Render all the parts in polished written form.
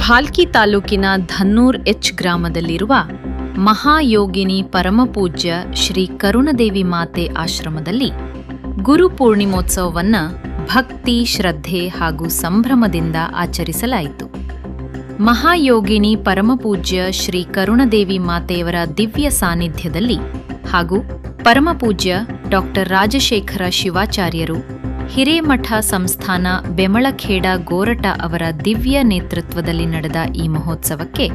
ಭಾಲ್ಕಿ ತಾಲೂಕಿನ ಧನ್ನೂರ್ ಎಚ್ ಗ್ರಾಮದಲ್ಲಿರುವ ಮಹಾಯೋಗಿನಿ ಪರಮಪೂಜ್ಯ ಶ್ರೀ ಕರುಣದೇವಿ ಮಾತೆ ಆಶ್ರಮದಲ್ಲಿ ಗುರು ಪೂರ್ಣಿಮೋತ್ಸವವನ್ನು ಭಕ್ತಿ, ಶ್ರದ್ಧೆ ಹಾಗೂ ಸಂಭ್ರಮದಿಂದ ಆಚರಿಸಲಾಯಿತು. ಮಹಾಯೋಗಿನಿ ಪರಮಪೂಜ್ಯ ಶ್ರೀ ಕರುಣದೇವಿ ಮಾತೆಯವರ ದಿವ್ಯ ಸಾನ್ನಿಧ್ಯದಲ್ಲಿ ಹಾಗೂ ಪರಮಪೂಜ್ಯ ಡಾಕ್ಟರ್ ರಾಜಶೇಖರ ಶಿವಾಚಾರ್ಯರು, ಹಿರೇಮಠ ಸಂಸ್ಥಾನ ಬೆಮಳಖೇಡ ಗೋರಟ ಅವರ ದಿವ್ಯ ನೇತೃತ್ವದಲ್ಲಿ ನಡೆದ ಈ ಮಹೋತ್ಸವಕ್ಕೆ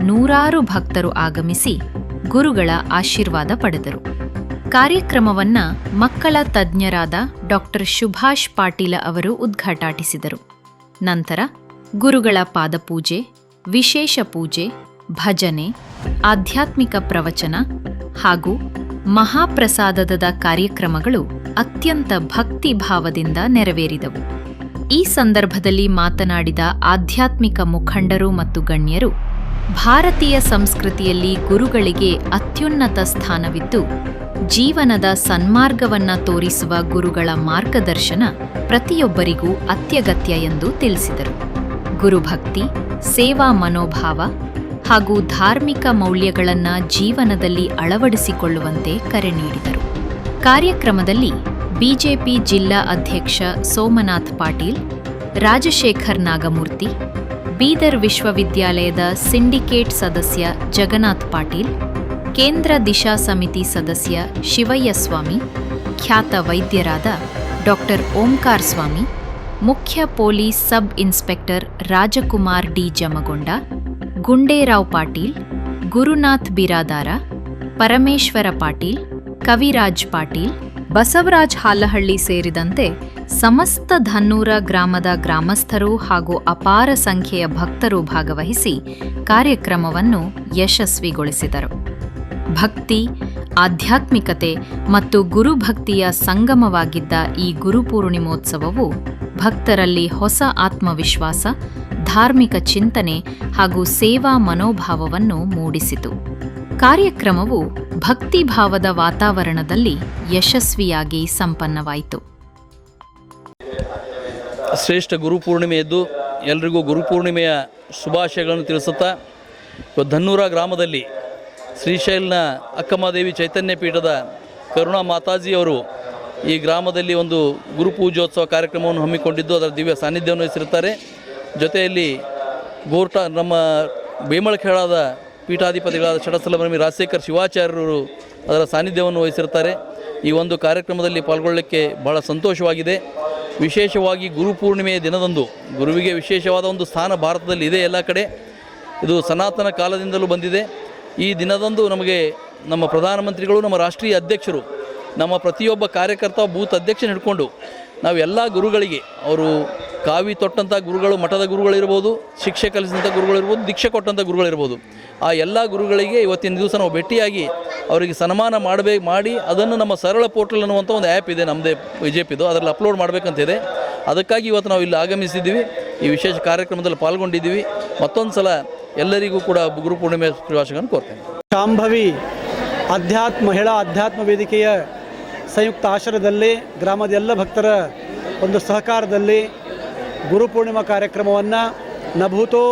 ನೂರಾರು ಭಕ್ತರು ಆಗಮಿಸಿ ಗುರುಗಳ ಆಶೀರ್ವಾದ ಪಡೆದರು. ಕಾರ್ಯಕ್ರಮವನ್ನ ಮಕ್ಕಳ ತಜ್ಞರಾದ ಡಾಕ್ಟರ್ ಸುಭಾಷ್ ಪಾಟೀಲ ಅವರು ಉದ್ಘಾಟಿಸಿದರು. ನಂತರ ಗುರುಗಳ ಪಾದಪೂಜೆ, ವಿಶೇಷ ಪೂಜೆ, ಭಜನೆ, ಆಧ್ಯಾತ್ಮಿಕ ಪ್ರವಚನ ಹಾಗೂ ಮಹಾಪ್ರಸಾದದ ಕಾರ್ಯಕ್ರಮಗಳು ಅತ್ಯಂತ ಭಕ್ತಿ ಭಾವದಿಂದ ನೆರವೇರಿದವು. ಈ ಸಂದರ್ಭದಲ್ಲಿ ಮಾತನಾಡಿದ ಆಧ್ಯಾತ್ಮಿಕ ಮುಖಂಡರು ಮತ್ತು ಗಣ್ಯರು, ಭಾರತೀಯ ಸಂಸ್ಕೃತಿಯಲ್ಲಿ ಗುರುಗಳಿಗೆ ಅತ್ಯುನ್ನತ ಸ್ಥಾನವಿದ್ದು, ಜೀವನದ ಸನ್ಮಾರ್ಗವನ್ನ ತೋರಿಸುವ ಗುರುಗಳ ಮಾರ್ಗದರ್ಶನ ಪ್ರತಿಯೊಬ್ಬರಿಗೂ ಅತ್ಯಗತ್ಯ ಎಂದು ತಿಳಿಸಿದರು. ಗುರುಭಕ್ತಿ, ಸೇವಾ ಮನೋಭಾವ ಹಾಗೂ ಧಾರ್ಮಿಕ ಮೌಲ್ಯಗಳನ್ನು ಜೀವನದಲ್ಲಿ ಅಳವಡಿಸಿಕೊಳ್ಳುವಂತೆ ಕರೆ ನೀಡಿದರು. ಕಾರ್ಯಕ್ರಮದಲ್ಲಿ ಬಿಜೆಪಿ ಜಿಲ್ಲಾ ಅಧ್ಯಕ್ಷ ಸೋಮನಾಥ್ ಪಾಟೀಲ್, ರಾಜಶೇಖರ್ ನಾಗಮೂರ್ತಿ, ಬೀದರ್ ವಿಶ್ವವಿದ್ಯಾಲಯದ ಸಿಂಡಿಕೇಟ್ ಸದಸ್ಯ ಜಗನ್ನಾಥ್ ಪಾಟೀಲ್, ಕೇಂದ್ರ ದಿಶಾ ಸಮಿತಿ ಸದಸ್ಯ ಶಿವಯ್ಯ ಸ್ವಾಮಿ, ಖ್ಯಾತ ವೈದ್ಯರಾದ ಡಾಕ್ಟರ್ ಓಂಕಾರ ಸ್ವಾಮಿ, ಮುಖ್ಯ police sub inspector Rajkumar D Jamagonda, Gunderao Patil, Gurunath Biradar, Parameshwara Patil, Kaviraj Patil, Basavaraj Halahalli ಸೇರಿದಂತೆ ಸಮಸ್ತ ಧನ್ನೂರ ಗ್ರಾಮದ ಗ್ರಾಮಸ್ಥರು ಹಾಗೂ ಅಪಾರ ಸಂಖ್ಯೆಯ ಭಕ್ತರು ಭಾಗವಹಿಸಿ ಕಾರ್ಯಕ್ರಮವನ್ನು ಯಶಸ್ವಿಗೊಳಿಸಿದರು. ಭಕ್ತಿ, ಆಧ್ಯಾತ್ಮಿಕತೆ ಮತ್ತು ಗುರುಭಕ್ತಿಯ ಸಂಗಮವಾಗಿದ್ದ ಈ ಗುರುಪೂರ್ಣಿಮೋತ್ಸವವು ಭಕ್ತರಲ್ಲಿ ಹೊಸ ಆತ್ಮವಿಶ್ವಾಸ, ಧಾರ್ಮಿಕ ಚಿಂತನೆ ಹಾಗೂ ಸೇವಾ ಮನೋಭಾವವನ್ನು ಮೂಡಿಸಿತು. ಕಾರ್ಯಕ್ರಮವು ಭಕ್ತಿಭಾವದ ವಾತಾವರಣದಲ್ಲಿ ಯಶಸ್ವಿಯಾಗಿ ಸಂಪನ್ನವಾಯಿತು. ಶ್ರೇಷ್ಠ ಗುರುಪೂರ್ಣಿಮೆಯದ್ದು ಎಲ್ರಿಗೂ ಗುರುಪೂರ್ಣಿಮೆಯ ಶುಭಾಶಯಗಳನ್ನು ತಿಳಿಸುತ್ತಾ, ಧನ್ನೂರ ಗ್ರಾಮದಲ್ಲಿ ಶ್ರೀಶೈಲನ ಅಕ್ಕಮಹಾದೇವಿ ಚೈತನ್ಯ ಪೀಠದ ಕರುಣಾ ಮಾತಾಜಿಯವರು ಈ ಗ್ರಾಮದಲ್ಲಿ ಒಂದು ಗುರುಪೂಜೋತ್ಸವ ಕಾರ್ಯಕ್ರಮವನ್ನು ಹಮ್ಮಿಕೊಂಡಿದ್ದು ಅದರ ದಿವ್ಯ ಸಾನ್ನಿಧ್ಯವನ್ನು ವಹಿಸಿರುತ್ತಾರೆ. ಜೊತೆಯಲ್ಲಿ ಗೋರ್ಟ ನಮ್ಮ ಬೇಮಳಖೇಡದ ಪೀಠಾಧಿಪತಿಗಳಾದ ಷಡಸ್ಥಲಬ್ರಹ್ಮಿ ರಾಜಶೇಖರ್ ಶಿವಾಚಾರ್ಯರು ಅದರ ಸಾನ್ನಿಧ್ಯವನ್ನು ವಹಿಸಿರ್ತಾರೆ. ಈ ಒಂದು ಕಾರ್ಯಕ್ರಮದಲ್ಲಿ ಪಾಲ್ಗೊಳ್ಳಲಿಕ್ಕೆ ಬಹಳ ಸಂತೋಷವಾಗಿದೆ. ವಿಶೇಷವಾಗಿ ಗುರುಪೂರ್ಣಿಮೆಯ ದಿನದಂದು ಗುರುವಿಗೆ ವಿಶೇಷವಾದ ಒಂದು ಸ್ಥಾನ ಭಾರತದಲ್ಲಿ ಇದೆ. ಎಲ್ಲ ಕಡೆ ಇದು ಸನಾತನ ಕಾಲದಿಂದಲೂ ಬಂದಿದೆ. ಈ ದಿನದಂದು ನಮಗೆ ನಮ್ಮ ಪ್ರಧಾನಮಂತ್ರಿಗಳು, ನಮ್ಮ ರಾಷ್ಟ್ರೀಯ ಅಧ್ಯಕ್ಷರು, ನಮ್ಮ ಪ್ರತಿಯೊಬ್ಬ ಕಾರ್ಯಕರ್ತ, ಬೂತ್ ಅಧ್ಯಕ್ಷನ ಹಿಡ್ಕೊಂಡು ನಾವು ಎಲ್ಲ ಗುರುಗಳಿಗೆ, ಅವರು ಕಾವಿ ತೊಟ್ಟಂಥ ಗುರುಗಳು, ಮಠದ ಗುರುಗಳಿರ್ಬೋದು, ಶಿಕ್ಷೆ ಕಲಿಸಿದಂಥ ಗುರುಗಳಿರ್ಬೋದು, ದೀಕ್ಷೆ ಕೊಟ್ಟಂಥ ಗುರುಗಳಿರ್ಬೋದು, ಆ ಎಲ್ಲ ಗುರುಗಳಿಗೆ ಇವತ್ತಿನ ದಿವಸ ನಾವು ಭೇಟಿಯಾಗಿ ಅವರಿಗೆ ಸನ್ಮಾನ ಮಾಡಿ ಅದನ್ನು ನಮ್ಮ ಸರಳ ಪೋರ್ಟಲ್ ಅನ್ನುವಂಥ ಒಂದು ಆ್ಯಪ್ ಇದೆ ನಮ್ಮದೇ ಬಿಜೆಪಿದು, ಅದರಲ್ಲಿ ಅಪ್ಲೋಡ್ ಮಾಡಬೇಕಂತಿದೆ. ಅದಕ್ಕಾಗಿ ಇವತ್ತು ನಾವು ಇಲ್ಲಿ ಆಗಮಿಸಿದ್ದೀವಿ, ಈ ವಿಶೇಷ ಕಾರ್ಯಕ್ರಮದಲ್ಲಿ ಪಾಲ್ಗೊಂಡಿದ್ದೀವಿ. ಮತ್ತೊಂದು ಸಲ ಎಲ್ಲರಿಗೂ ಕೂಡ ಗುರುಪೂರ್ಣಿಮೆ ಶುಭಾಶಯಗಳನ್ನು ಕೋರ್ತೇನೆ. ಶಾಂಭವಿ ಮಹಿಳಾ ಅಧ್ಯಾತ್ಮ ವೇದಿಕೆಯ ಸಂಯುಕ್ತ ಆಶ್ರಯದಲ್ಲಿ ಗ್ರಾಮದ ಎಲ್ಲ ಭಕ್ತರ ಒಂದು ಸಹಕಾರದಲ್ಲಿ ಗುರುಪೂರ್ಣಿಮಾ ಕಾರ್ಯಕ್ರಮವನ್ನು ನ ಭೂತೋ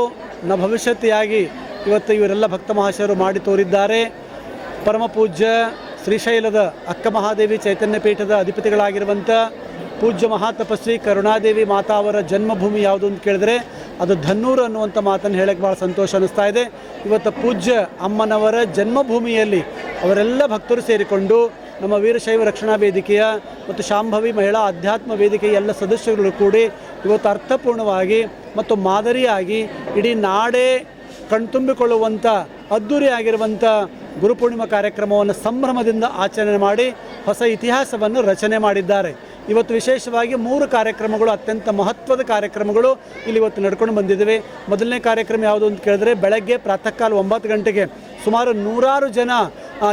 ನ ಭವಿಷ್ಯತ್ತಿಯಾಗಿ ಇವತ್ತು ಇವರೆಲ್ಲ ಭಕ್ತ ಮಹಾಶಯರು ಮಾಡಿ ತೋರಿದ್ದಾರೆ. ಪರಮಪೂಜ್ಯ ಶ್ರೀಶೈಲದ ಅಕ್ಕಮಹಾದೇವಿ ಚೈತನ್ಯ ಪೀಠದ ಅಧಿಪತಿಗಳಾಗಿರುವಂಥ ಪೂಜ್ಯ ಮಹಾತಪಸ್ವಿ ಕರುಣಾದೇವಿ ಮಾತಾ ಅವರ ಜನ್ಮಭೂಮಿ ಯಾವುದು ಅಂತ ಕೇಳಿದ್ರೆ ಅದು ಧನ್ನೂರು ಅನ್ನುವಂಥ ಮಾತನ್ನು ಹೇಳಕ್ಕೆ ಭಾಳ ಸಂತೋಷ ಅನ್ನಿಸ್ತಾ ಇದೆ. ಇವತ್ತು ಪೂಜ್ಯ ಅಮ್ಮನವರ ಜನ್ಮಭೂಮಿಯಲ್ಲಿ ಅವರೆಲ್ಲ ಭಕ್ತರು ಸೇರಿಕೊಂಡು ನಮ್ಮ ವೀರಶೈವ ರಕ್ಷಣಾ ವೇದಿಕೆಯ ಮತ್ತು ಶಾಂಭವಿ ಮಹಿಳಾ ಅಧ್ಯಾತ್ಮ ವೇದಿಕೆಯ ಎಲ್ಲ ಸದಸ್ಯರುಗಳು ಕೂಡಿ ಇವತ್ತು ಅರ್ಥಪೂರ್ಣವಾಗಿ ಮತ್ತು ಮಾದರಿಯಾಗಿ ಇಡೀ ನಾಡೇ ಕಣ್ತುಂಬಿಕೊಳ್ಳುವಂಥ ಅದ್ಧೂರಿಯಾಗಿರುವಂಥ ಗುರುಪೂರ್ಣಿಮಾ ಕಾರ್ಯಕ್ರಮವನ್ನು ಸಂಭ್ರಮದಿಂದ ಆಚರಣೆ ಮಾಡಿ ಹೊಸ ಇತಿಹಾಸವನ್ನು ರಚನೆ ಮಾಡಿದ್ದಾರೆ. ಇವತ್ತು ವಿಶೇಷವಾಗಿ 3 ಕಾರ್ಯಕ್ರಮಗಳು, ಅತ್ಯಂತ ಮಹತ್ವದ ಕಾರ್ಯಕ್ರಮಗಳು ಇಲ್ಲಿ ಇವತ್ತು ನಡ್ಕೊಂಡು ಬಂದಿದ್ದೇವೆ. ಮೊದಲನೇ ಕಾರ್ಯಕ್ರಮ ಯಾವುದು ಅಂತ ಕೇಳಿದ್ರೆ ಬೆಳಗ್ಗೆ ಪ್ರಾತಃ ಕಾಲ 9 ಗಂಟೆಗೆ ಸುಮಾರು 100 ಜನ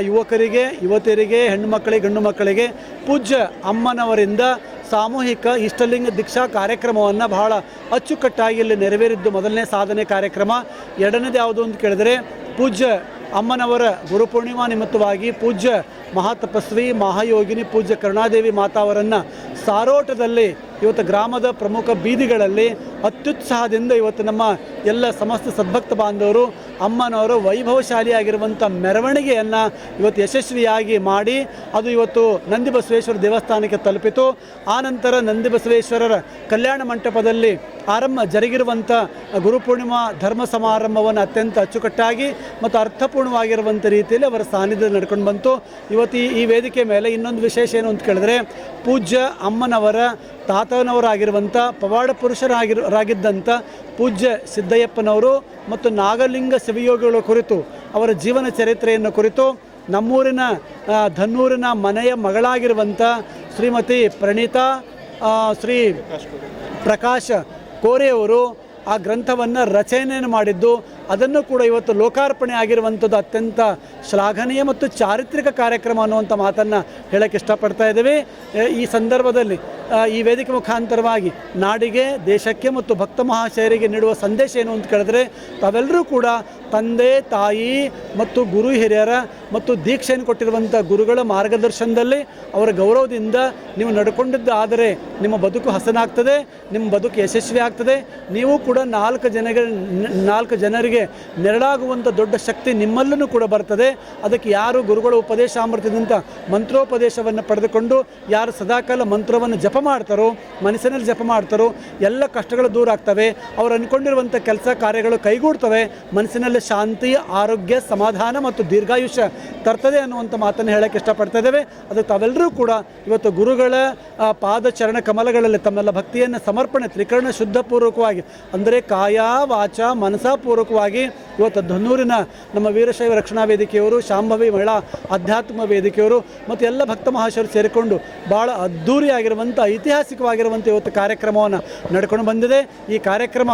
ಯುವಕರಿಗೆ, ಯುವತಿಯರಿಗೆ, ಹೆಣ್ಣು ಮಕ್ಕಳಿಗೆ, ಗಂಡು ಮಕ್ಕಳಿಗೆ ಪೂಜ್ಯ ಅಮ್ಮನವರಿಂದ ಸಾಮೂಹಿಕ ಇಷ್ಟಲಿಂಗ ದೀಕ್ಷಾ ಕಾರ್ಯಕ್ರಮವನ್ನು ಬಹಳ ಅಚ್ಚುಕಟ್ಟಾಗಿ ಇಲ್ಲಿ ನೆರವೇರಿದ್ದು ಮೊದಲನೇ ಸಾಧನೆ ಕಾರ್ಯಕ್ರಮ. ಎರಡನೇದು ಯಾವುದು ಅಂತ ಕೇಳಿದ್ರೆ ಪೂಜ್ಯ ಅಮ್ಮನವರ ಗುರುಪೂರ್ಣಿಮಾ ನಿಮಿತ್ತವಾಗಿ ಪೂಜ್ಯ ಮಹಾತಪಸ್ವಿ ಮಹಾಯೋಗಿನಿ ಪೂಜ್ಯ ಕರುಣಾದೇವಿ ಮಾತಾವರನ್ನು ಸಾರೋಟದಲ್ಲಿ ಇವತ್ತು ಗ್ರಾಮದ ಪ್ರಮುಖ ಬೀದಿಗಳಲ್ಲಿ ಅತ್ಯುತ್ಸಾಹದಿಂದ ಇವತ್ತು ನಮ್ಮ ಎಲ್ಲ ಸಮಸ್ತ ಸದ್ಭಕ್ತ ಬಾಂಧವರು ಅಮ್ಮನವರ ವೈಭವಶಾಲಿಯಾಗಿರುವಂಥ ಮೆರವಣಿಗೆಯನ್ನು ಇವತ್ತು ಯಶಸ್ವಿಯಾಗಿ ಮಾಡಿ ಅದು ಇವತ್ತು ನಂದಿ ಬಸವೇಶ್ವರ ದೇವಸ್ಥಾನಕ್ಕೆ ತಲುಪಿತು. ಆನಂತರ ನಂದಿ ಬಸವೇಶ್ವರರ ಕಲ್ಯಾಣ ಮಂಟಪದಲ್ಲಿ ಜರುಗಿರುವಂಥ ಗುರುಪೂರ್ಣಿಮಾ ಧರ್ಮ ಸಮಾರಂಭವನ್ನು ಅತ್ಯಂತ ಅಚ್ಚುಕಟ್ಟಾಗಿ ಮತ್ತು ಅರ್ಥಪೂರ್ಣವಾಗಿರುವಂಥ ರೀತಿಯಲ್ಲಿ ಅವರ ಸಾನ್ನಿಧ್ಯದಲ್ಲಿ ನಡ್ಕೊಂಡು ಬಂತು. ಇವತ್ತು ಈ ವೇದಿಕೆ ಮೇಲೆ ಇನ್ನೊಂದು ವಿಶೇಷ ಏನು ಅಂತ ಕೇಳಿದ್ರೆ, ಪೂಜ್ಯ ಅಮ್ಮನವರ ತಾತನವರಾಗಿರುವಂಥ ಪವಾಡ ಪುರುಷರಾಗಿದ್ದಂಥ ಪೂಜ್ಯ ಸಿದ್ದಯ್ಯಪ್ಪನವರು ಮತ್ತು ನಾಗಲಿಂಗ ಶಿವಯೋಗಿಗಳ ಕುರಿತು ಅವರ ಜೀವನ ಚರಿತ್ರೆಯನ್ನು ಕುರಿತು ನಮ್ಮೂರಿನ ಧನ್ನೂರಿನ ಮನೆಯ ಮಗಳಾಗಿರುವಂಥ ಶ್ರೀಮತಿ ಪ್ರಣೀತಾ ಶ್ರೀ ಪ್ರಕಾಶ್ ಕೋರೆಯವರು ಆ ಗ್ರಂಥವನ್ನು ರಚನೆಯನ್ನು ಮಾಡಿದ್ದು, ಅದನ್ನು ಕೂಡ ಇವತ್ತು ಲೋಕಾರ್ಪಣೆ ಆಗಿರುವಂಥದ್ದು ಅತ್ಯಂತ ಶ್ಲಾಘನೀಯ ಮತ್ತು ಚಾರಿತ್ರಿಕ ಕಾರ್ಯಕ್ರಮ ಅನ್ನುವಂಥ ಮಾತನ್ನು ಹೇಳೋಕ್ಕೆ ಇಷ್ಟಪಡ್ತಾ ಇದ್ದೇವೆ. ಈ ಸಂದರ್ಭದಲ್ಲಿ ಈ ವೇದಿಕೆ ಮುಖಾಂತರವಾಗಿ ನಾಡಿಗೆ, ದೇಶಕ್ಕೆ ಮತ್ತು ಭಕ್ತ ಮಹಾಶಯರಿಗೆ ನೀಡುವ ಸಂದೇಶ ಏನು ಅಂತ ಕೇಳಿದ್ರೆ, ತಾವೆಲ್ಲರೂ ಕೂಡ ತಂದೆ ತಾಯಿ ಮತ್ತು ಗುರು ಹಿರಿಯರ ಮತ್ತು ದೀಕ್ಷೆಯನ್ನು ಕೊಟ್ಟಿರುವಂಥ ಗುರುಗಳ ಮಾರ್ಗದರ್ಶನದಲ್ಲಿ ಅವರ ಗೌರವದಿಂದ ನೀವು ನಡ್ಕೊಂಡಿದ್ದು ಆದರೆ ನಿಮ್ಮ ಬದುಕು ಹಸನಾಗ್ತದೆ, ನಿಮ್ಮ ಬದುಕು ಯಶಸ್ವಿ ಆಗ್ತದೆ. ನೀವು ಕೂಡ ನಾಲ್ಕು ಜನರಿಗೆ ನೆರಳಾಗುವಂಥ ದೊಡ್ಡ ಶಕ್ತಿ ನಿಮ್ಮಲ್ಲೂ ಕೂಡ ಬರ್ತದೆ. ಅದಕ್ಕೆ ಯಾರು ಗುರುಗಳ ಉಪದೇಶಾಮೃತದಿಂದ ಮಂತ್ರೋಪದೇಶವನ್ನು ಪಡೆದುಕೊಂಡು ಯಾರು ಸದಾಕಾಲ ಮಂತ್ರವನ್ನು ಜಪ ಮಾಡ್ತಾರೋ, ಮನಸ್ಸಿನಲ್ಲಿ ಜಪ ಮಾಡ್ತಾರೋ, ಎಲ್ಲ ಕಷ್ಟಗಳು ದೂರ ಆಗ್ತವೆ. ಅವರು ಅಂದ್ಕೊಂಡಿರುವಂಥ ಕೆಲಸ ಕಾರ್ಯಗಳು ಕೈಗೂಡ್ತವೆ. ಮನಸ್ಸಿನಲ್ಲಿ ಶಾಂತಿ, ಆರೋಗ್ಯ, ಸಮಾಧಾನ ಮತ್ತು ದೀರ್ಘಾಯುಷ್ಯ ತರ್ತದೆ ಅನ್ನುವಂಥ ಮಾತನ್ನು ಹೇಳೋಕ್ಕೆ ಇಷ್ಟಪಡ್ತಾ ಇದ್ದೇವೆ. ಅದು ತಾವೆಲ್ಲರೂ ಕೂಡ ಇವತ್ತು ಗುರುಗಳ ಪಾದ ಚರಣ ಕಮಲಗಳಲ್ಲಿ ತಮ್ಮೆಲ್ಲ ಭಕ್ತಿಯನ್ನು ಸಮರ್ಪಣೆ ತ್ರಿಕರಣ ಶುದ್ಧಪೂರ್ವಕವಾಗಿ ಅಂದರೆ ಕಾಯ ವಾಚ ಮನಸಾಪೂರ್ವಕವಾಗಿ ಇವತ್ತು ಧನ್ನೂರಿನ ನಮ್ಮ ವೀರಶೈವ ರಕ್ಷಣಾ ವೇದಿಕೆಯವರು, ಶಾಂಭವಿ ಮಹಿಳಾ ಅಧ್ಯಾತ್ಮ ವೇದಿಕೆಯವರು ಮತ್ತು ಎಲ್ಲ ಭಕ್ತ ಮಹಾಶಯರು ಸೇರಿಕೊಂಡು ಭಾಳ ಅದ್ಧೂರಿಯಾಗಿರುವಂಥ ಐತಿಹಾಸಿಕವಾಗಿರುವಂಥ ಇವತ್ತು ಕಾರ್ಯಕ್ರಮವನ್ನು ನಡ್ಕೊಂಡು ಬಂದಿದೆ. ಈ ಕಾರ್ಯಕ್ರಮ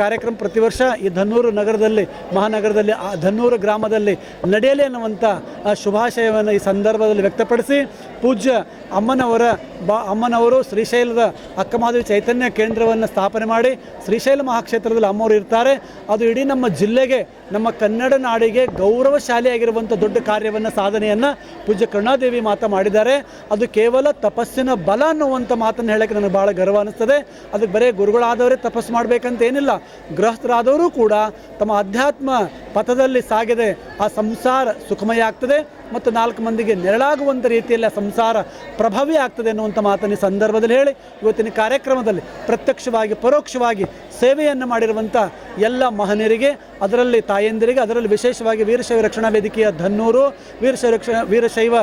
ಕಾರ್ಯಕ್ರಮ ಪ್ರತಿ ವರ್ಷ ಈ ಧನ್ನೂರು ನಗರದಲ್ಲಿ, ಮಹಾನಗರದಲ್ಲಿ, ಆ ಧನ್ನೂರು ಗ್ರಾಮದಲ್ಲಿ ನಡೆಯಲಿ ಅನ್ನುವಂಥ ಶುಭಾಶಯವನ್ನು ಈ ಸಂದರ್ಭದಲ್ಲಿ ವ್ಯಕ್ತಪಡಿಸಿ, ಪೂಜ್ಯ ಅಮ್ಮನವರು ಶ್ರೀಶೈಲದ ಅಕ್ಕಮಹಾದೇವಿ ಚೈತನ್ಯ ಕೇಂದ್ರವನ್ನು ಸ್ಥಾಪನೆ ಮಾಡಿ ಶ್ರೀಶೈಲ ಮಹಾಕ್ಷೇತ್ರದಲ್ಲಿ ಅಮ್ಮವರು ಇರ್ತಾರೆ. ಅದು ಇಡೀ ನಮ್ಮ ಜಿಲ್ಲೆಗೆ, ನಮ್ಮ ಕನ್ನಡ ನಾಡಿಗೆ ಗೌರವಶಾಲಿಯಾಗಿರುವಂಥ ದೊಡ್ಡ ಕಾರ್ಯವನ್ನು, ಸಾಧನೆಯನ್ನು ಪೂಜ್ಯ ಕರುಣಾದೇವಿ ಮಾತಾ ಮಾಡಿದ್ದಾರೆ. ಅದು ಕೇವಲ ತಪಸ್ಸಿನ ಬಲ ಅನ್ನುವಂಥ ಮಾತನ್ನು ಹೇಳೋಕ್ಕೆ ನನಗೆ ಭಾಳ ಗರ್ವ ಅನ್ನಿಸ್ತದೆ. ಅದಕ್ಕೆ ಬರೀ ಗುರುಗಳಾದವರೇ ತಪಸ್ಸು ಮಾಡಬೇಕಂತ ಏನಿಲ್ಲ, ಗೃಹಸ್ಥರಾದವರು ಕೂಡ ತಮ್ಮ ಅಧ್ಯಾತ್ಮ ಪಥದಲ್ಲಿ ಸಾಗಿದೆ ಆ ಸಂಸಾರ ಸುಖಮಯ ಆಗ್ತದೆ ಮತ್ತು 4 ಮಂದಿಗೆ ನೆರಳಾಗುವಂಥ ರೀತಿಯಲ್ಲಿ ಆ ಸಂಸಾರ ಪ್ರಭಾವಿ ಆಗ್ತದೆ ಅನ್ನುವಂಥ ಮಾತನ್ನು ಈ ಸಂದರ್ಭದಲ್ಲಿ ಹೇಳಿ, ಇವತ್ತಿನ ಕಾರ್ಯಕ್ರಮದಲ್ಲಿ ಪ್ರತ್ಯಕ್ಷವಾಗಿ ಪರೋಕ್ಷವಾಗಿ ಸೇವೆಯನ್ನು ಮಾಡಿರುವಂಥ ಎಲ್ಲ ಮಹನೀಯರಿಗೆ, ಅದರಲ್ಲಿ ತಾಯಂದಿರಿಗೆ, ಅದರಲ್ಲಿ ವಿಶೇಷವಾಗಿ ವೀರಶೈವ ರಕ್ಷಣಾ ವೇದಿಕೆಯ ಧನ್ನೂರು, ವೀರಶೈವ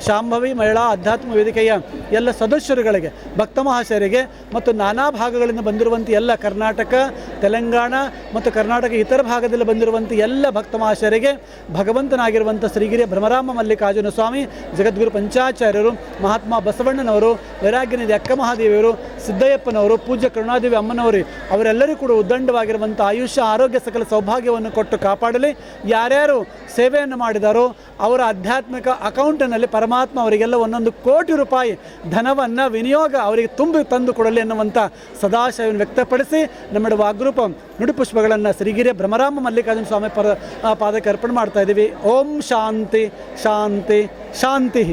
ಶಾಂಭವಿ ಮಹಿಳಾ ಅಧ್ಯಾತ್ಮ ವೇದಿಕೆಯ ಎಲ್ಲ ಸದಸ್ಯರುಗಳಿಗೆ, ಭಕ್ತ ಮಹಾಶಯರಿಗೆ ಮತ್ತು ನಾನಾ ಭಾಗಗಳಿಂದ ಬಂದಿರುವಂಥ ಎಲ್ಲ ಕರ್ನಾಟಕ, ತೆಲಂಗಾಣ ಮತ್ತು ಕರ್ನಾಟಕ ಇತರ ಭಾಗದಲ್ಲಿ ಬಂದಿರುವಂಥ ಎಲ್ಲ ಭಕ್ತ ಮಹಾಶಯರಿಗೆ ಭಗವಂತನಾಗಿರುವಂಥ ಶ್ರೀಗಿರಿಯ ಭ್ರಮರಾಮ ಮಲ್ಲಿಕಾರ್ಜುನ ಸ್ವಾಮಿ, ಜಗದ್ಗುರು ಪಂಚಾಚಾರ್ಯರು, ಮಹಾತ್ಮ ಬಸವಣ್ಣನವರು, ವೈರಾಗ್ಯನಿಧಿ ಅಕ್ಕ ಮಹಾದೇವಿಯವರು, ಸಿದ್ದಯ್ಯಪ್ಪನವರು, ಪೂಜ್ಯ ಕರುಣಾದೇವಿ ಅಮ್ಮನವರು ಅವರೆಲ್ಲರೂ ಕೂಡ ಉದ್ದಂಡವಾಗಿರುವಂಥ ಆಯುಷ್ಯ, ಆರೋಗ್ಯ, ಸಕಲ ಸೌಭಾಗ್ಯವನ್ನು ಕೊಟ್ಟು ಕಾಪಾಡಲಿ. ಯಾರ್ಯಾರು ಸೇವೆಯನ್ನು ಮಾಡಿದಾರೋ ಅವರ ಆಧ್ಯಾತ್ಮಿಕ ಅಕೌಂಟಿನಲ್ಲಿ ಪರಮಾತ್ಮ ಅವರಿಗೆಲ್ಲ 1 ಕೋಟಿ ರೂಪಾಯಿ ಧನವನ್ನು ವಿನಿಯೋಗ ಅವರಿಗೆ ತುಂಬಿ ತಂದು ಕೊಡಲಿ ಎನ್ನುವಂಥ ಸದಾಶಯವನ್ನು ವ್ಯಕ್ತಪಡಿಸಿ ನಮ್ಮ ವಾಗ್ರೂಪ ನುಡಿಪುಷ್ಪಗಳನ್ನು ಶ್ರೀಗಿರಿಯ ಭ್ರಮರಾಮ ಮಲ್ಲಿಕಾರ್ಜುನ ಸ್ವಾಮಿ ಪಾದಕ್ಕೆ ಅರ್ಪಣೆ ಮಾಡ್ತಾ ಇದ್ದೀವಿ. ಓಂ ಶಾಂತಿ ಶಾಂತಿ ಶಾಂತಿ.